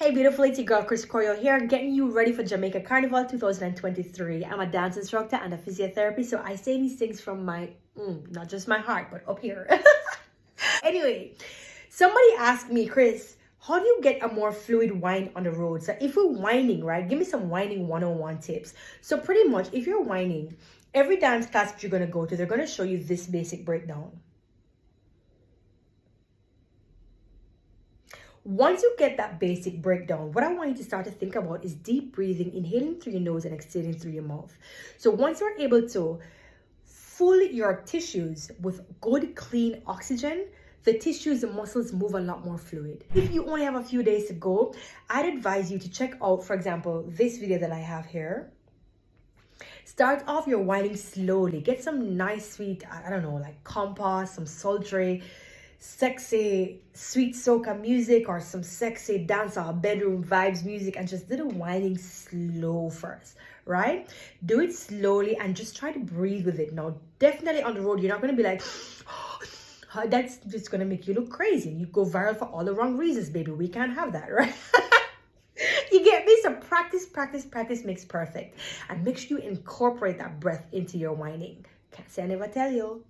Hey beautiful, it's your girl Choreo here, getting you ready for Jamaica Carnival 2023. I'm a dance instructor and a physiotherapist, so I say these things from my, not just my heart, but up here. Anyway, somebody asked me, Chris, how do you get a more fluid whine on the road? So if we're whining, right, give me some whining 101 tips. So pretty much, if you're whining, every dance class that you're going to go to, they're going to show you this basic breakdown. Once you get that basic breakdown, what I want you to start to think about is deep breathing, inhaling through your nose and exhaling through your mouth. So once you're able to fill your tissues with good, clean oxygen, the tissues and muscles move a lot more fluid. If you only have a few days to go, I'd advise you to check out, for example, this video that I have here. Start off your whining slowly. Get some nice, sweet, I don't know, like compas, some sultry, sexy sweet soca music, or some sexy dancehall bedroom vibes music, and just do the whining slow first, right? Do it slowly and just try to breathe with it. Now definitely on the road, you're not going to be like that's just going to make you look crazy. You go viral for all the wrong reasons, baby. We can't have that, right? You get me? So practice makes perfect, and make sure you incorporate that breath into your whining. Can't say I never tell you.